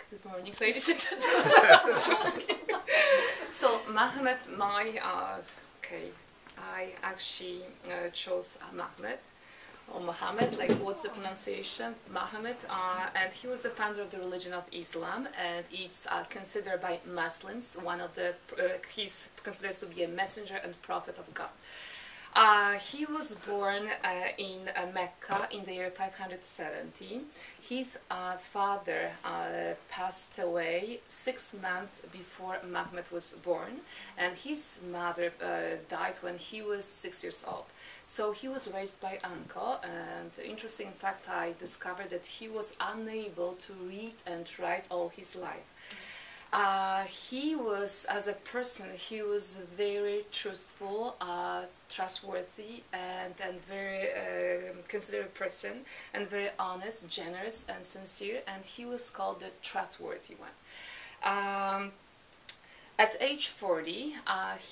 Good morning, ladies and gentlemen. So, Muhammad, I actually chose Muhammad, or Muhammad, like what's the pronunciation? Muhammad, and he was the founder of the religion of Islam, and it's considered by Muslims one of the, he's considered to be a messenger and prophet of God. He was born in Mecca in the year 570. His father passed away 6 months before Muhammad was born, and his mother died when he was 6 years old. So he was raised by uncle, and the interesting fact, I discovered that he was unable to read and write all his life. He was, as a person, he was very truthful, trustworthy, and very considerate person, and very honest, generous, and sincere, and he was called the trustworthy one. At age 40,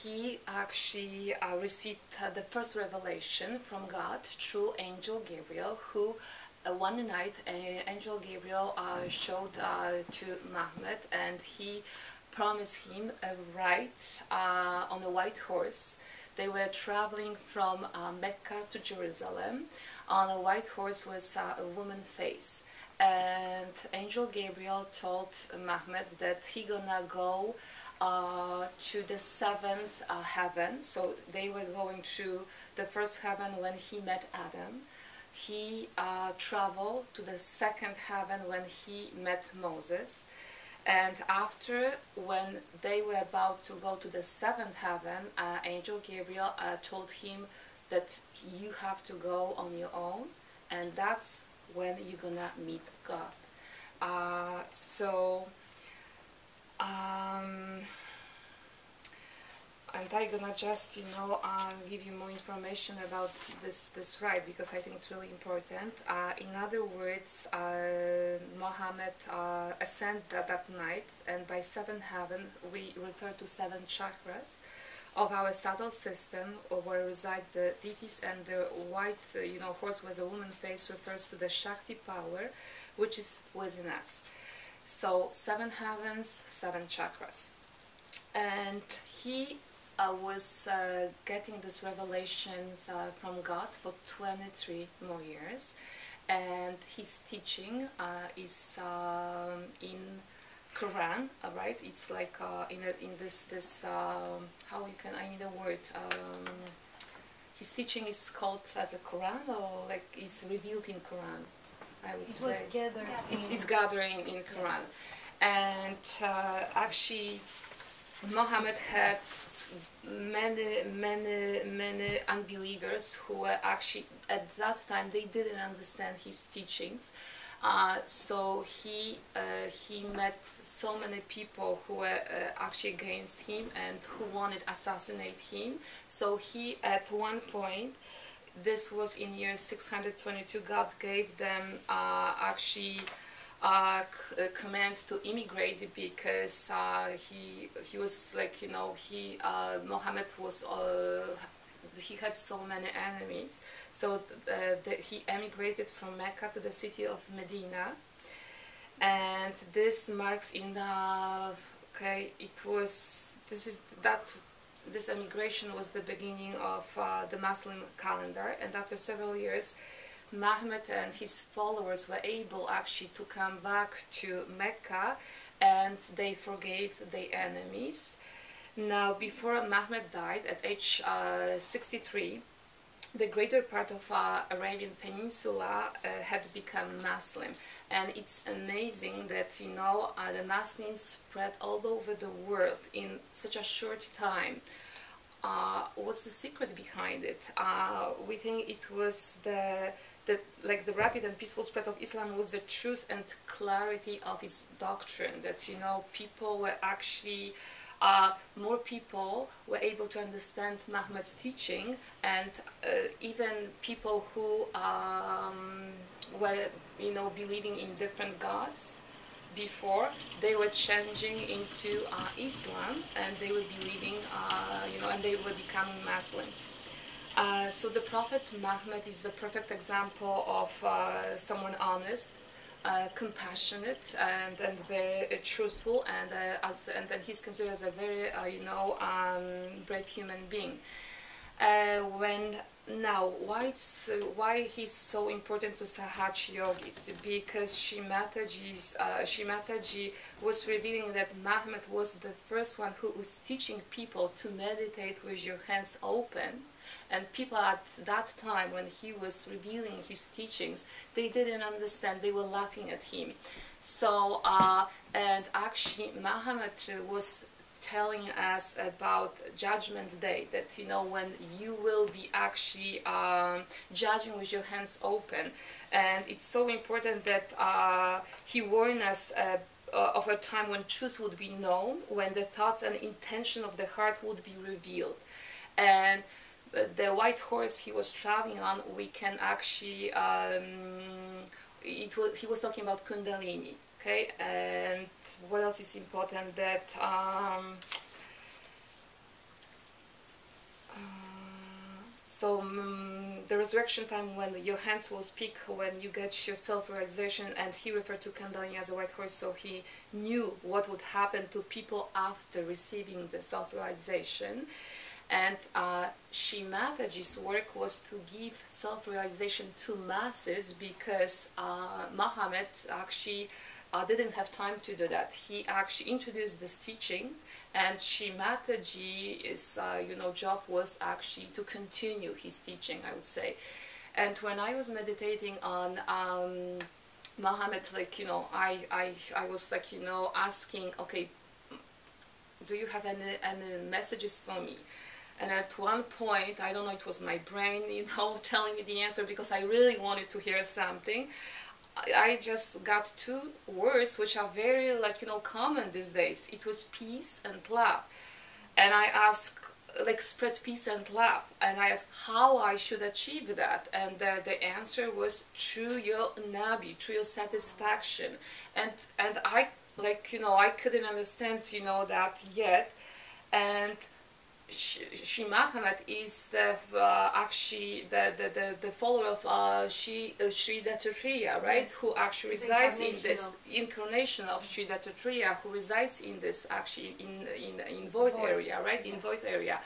he actually received the first revelation from God through Angel Gabriel, who one night Angel Gabriel showed to Muhammad, and he promised him a ride on a white horse. They were traveling from Mecca to Jerusalem. On a white horse was a woman's face, and Angel Gabriel told Muhammad that he gonna go to the 7th heaven. So they were going to the first heaven when he met Adam. He traveled to the 2nd heaven when he met Moses, and after, when they were about to go to the 7th heaven, Angel Gabriel told him that you have to go on your own, and that's when you're gonna meet God. And I'm gonna just, give you more information about this ride, because I think it's really important. In other words, Muhammad ascended that night, and by 7th heaven we refer to 7 chakras of our subtle system, where reside the deities, and the white, horse with a woman's face refers to the Shakti power, which is within us. So 7 heavens, 7 chakras, and he was getting these revelations from God for 23 more years, and his teaching is in Quran, right? It's like in this how you can, I need a word. His teaching is called as a Quran, or like it's revealed in Quran, I would say. It's gathering in Quran, and actually Muhammad had many unbelievers who were actually, at that time, they didn't understand his teachings. So he met so many people who were actually against him and who wanted to assassinate him. So he, at one point, this was in year 622, God gave them actually command to immigrate, because he was like, Muhammad was he had so many enemies, so he emigrated from Mecca to the city of Medina, and this marks in the this emigration was the beginning of the Muslim calendar, and after several years Muhammad and his followers were able actually to come back to Mecca, and they forgave their enemies. Now, before Muhammad died at age 63, the greater part of Arabian Peninsula had become Muslim, and it's amazing that the Muslims spread all over the world in such a short time. What's the secret behind it? We think it was the rapid and peaceful spread of Islam was the truth and clarity of its doctrine, that people were actually more people were able to understand Muhammad's teaching, and even people who were believing in different gods before, they were changing into Islam, and they were believing and they were becoming Muslims. So the Prophet Muhammad is the perfect example of someone honest, compassionate and very truthful, and then he's considered as a very brave human being. Why he's so important to Sahaj yogis? Because Shri Mataji was revealing that Muhammad was the first one who was teaching people to meditate with your hands open. And people at that time, when he was revealing his teachings, they didn't understand. They were laughing at him. So, and actually, Muhammad was telling us about Judgment Day, that when you will be actually judging with your hands open. And it's so important that he warned us of a time when truth would be known, when the thoughts and intention of the heart would be revealed. And the white horse he was traveling on, we can actually, he was talking about Kundalini, okay? And what else is important? That the resurrection time, when your hands will speak, when you get your self-realization, and he referred to Kundalini as a white horse, so he knew what would happen to people after receiving the self-realization. And Shri Mataji's work was to give self-realization to masses, because Muhammad actually didn't have time to do that. He actually introduced this teaching, and Shri Mataji's job was actually to continue his teaching, I would say. And when I was meditating on Muhammad, I was asking, okay, do you have any messages for me? And at one point, I don't know, it was my brain, telling me the answer, because I really wanted to hear something. I just got two words which are very common these days. It was peace and love. And I asked, spread peace and love. And I asked how I should achieve that. And the answer was through your nabi, through your satisfaction. And I I couldn't understand that yet. And Shri Muhammad is actually the follower of Shri Dattatreya, right? Who actually resides in this incarnation of Shri Dattatreya, who resides in this actually in Void area, right? In Void area.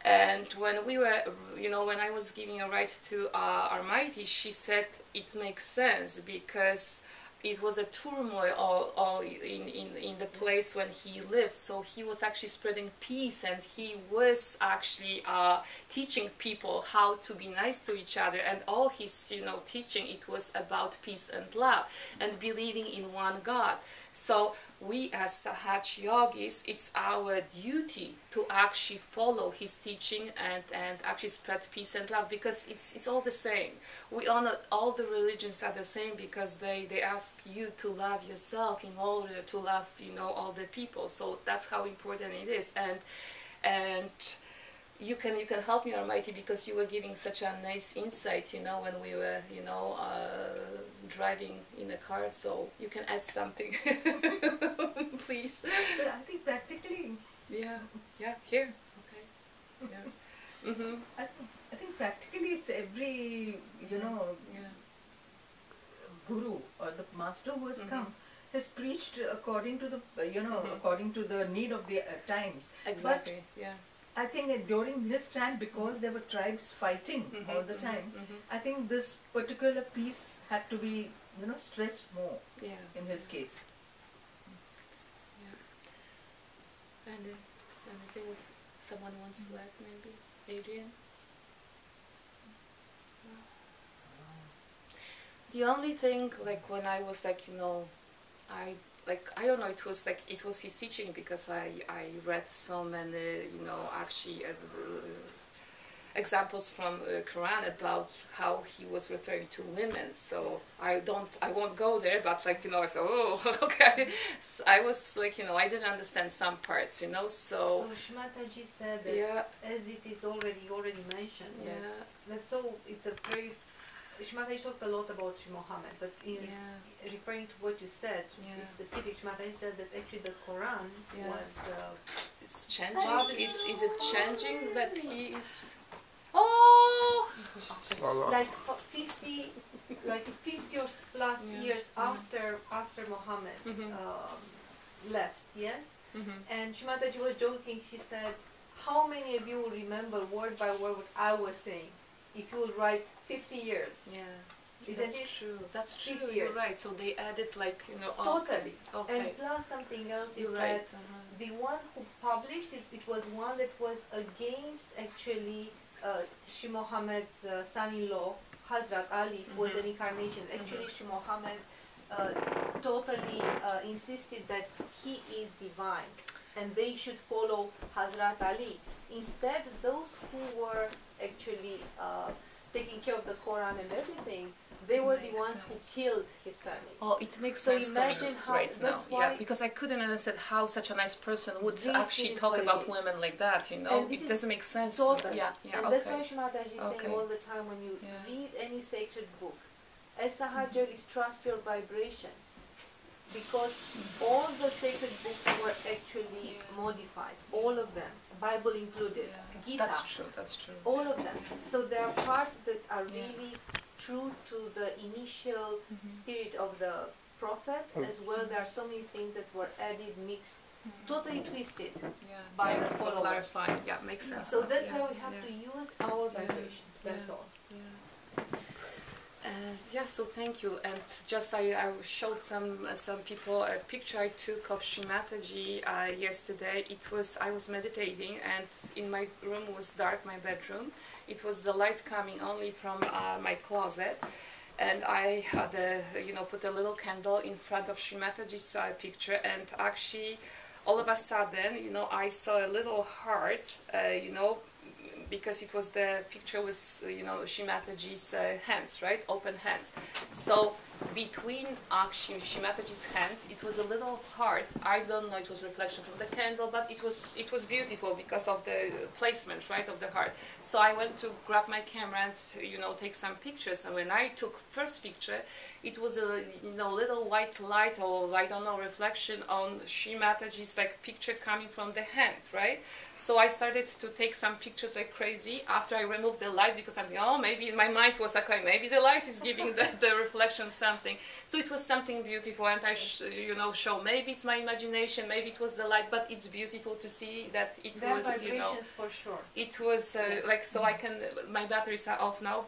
And when we were, when I was giving a ride to Almighty, she said it makes sense, because it was a turmoil all in the place when he lived. So he was actually spreading peace, and he was actually teaching people how to be nice to each other. And all his teaching, it was about peace and love and believing in one God. So we as Sahaj yogis, it's our duty to actually follow his teaching and actually spread peace and love, because it's all the same. We honor all the religions are the same, because they ask you to love yourself in order to love all the people. So that's how important it is. And you can help me, Almighty, because you were giving such a nice insight, when we were, driving in a car. So you can add something, please. But I think practically. Yeah. Here. Okay. Yeah. I think practically it's every guru or the master who has come has preached according to the according to the need of the times. Exactly. But I think that during his time, because there were tribes fighting all the time, I think this particular piece had to be stressed more in his case. And anything someone wants to add, maybe Adrian? The only thing, when I was I don't know, it was his teaching, because I read so many actually examples from Quran about how he was referring to women. So I won't go there, but I said, oh, okay. So I was I didn't understand some parts, so. So Shri Mataji said that, as it is already mentioned, that's so it's a very. Shri Mataji talked a lot about Shri Muhammad, but in referring to what you said, in specific, Shri Mataji said that actually the Quran was. It's changing. Is it changing that he is? Oh. like 50, like 50 or plus years after Muhammad left, yes? And Shri Mataji was joking, she said, how many of you will remember word by word what I was saying if you will write 50 years? Yeah. Isn't That's it? true. That's true. 50 You're years. right. So they added like, you know. Totally. Okay. And plus something else is You're right. that the one who published it, it was one that was against actually Shri Muhammad's son-in-law, Hazrat Ali, who was an incarnation. Actually, Shri Muhammad totally insisted that he is divine and they should follow Hazrat Ali. Instead, those who were actually taking care of the Quran and everything, they were the ones who killed his family. Oh, it makes So sense to me imagine how, right now. that's why Yeah, because I couldn't understand how such a nice person would this actually is talk what it about is. women like that, you know? It doesn't make sense to Totally. me. Yeah, yeah, And okay. that's why Shri Mataji is saying all the time when you read any sacred book, as Sahaja is trust your vibrations. Because all the sacred books were actually modified, all of them, Bible included, Gita. That's true, that's true. All of them. So there are parts that are really true to the initial spirit of the prophet, as well there are so many things that were added, mixed, totally twisted by the followers. Clarifying. Yeah, makes sense. So that's why we have to use our vibrations, that's all. Yeah, so thank you. And just I showed some people a picture I took of Shri Mataji yesterday. I was meditating, and in my room was dark, my bedroom. It was the light coming only from my closet, and I had put a little candle in front of Shri Mataji's picture, and actually, all of a sudden, I saw a little heart, because it was the picture with Shri Mataji's hands, right, open hands. So between actually Shri Mataji's hands, it was a little heart. I don't know, it was reflection from the candle, but it was beautiful because of the placement, right, of the heart. So I went to grab my camera and take some pictures. And when I took first picture, it was a little white light, or I don't know, reflection on Shri Mataji's picture coming from the hand, right? So I started to take some pictures like crazy after I removed the light, because I'm thinking, oh, maybe in my mind was okay, maybe the light is giving the reflection something. So it was something beautiful, and I show maybe it's my imagination, maybe it was the light, but it's beautiful to see that it was vibrations for sure. It was so I can, my batteries are off now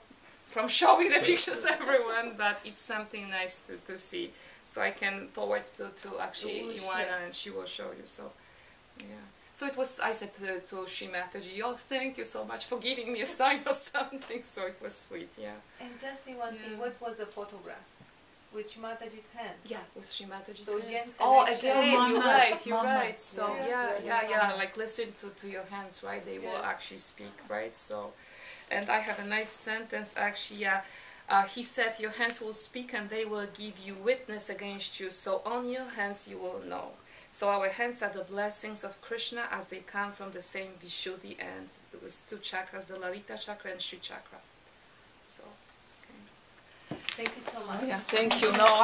from showing the pictures everyone, but it's something nice to see. So I can forward to actually Ioana, and she will show you. So yeah. So it was, I said to Shri Mataji, oh, thank you so much for giving me a sign or something. So it was sweet, yeah. And just see one thing, what was the photograph? With Shri Mataji's hand? Yeah, with Shri Mataji's so hands. Again, you're right. So yeah. Like listen to your hands, right? They will actually speak, right? So, and I have a nice sentence actually, he said, your hands will speak and they will give you witness against you. So on your hands you will know. So our hands are the blessings of Krishna as they come from the same Vishuddhi, and it was two chakras, the Lalita chakra and Shri chakra. So, okay. Thank you so much. Yeah, thank you. No,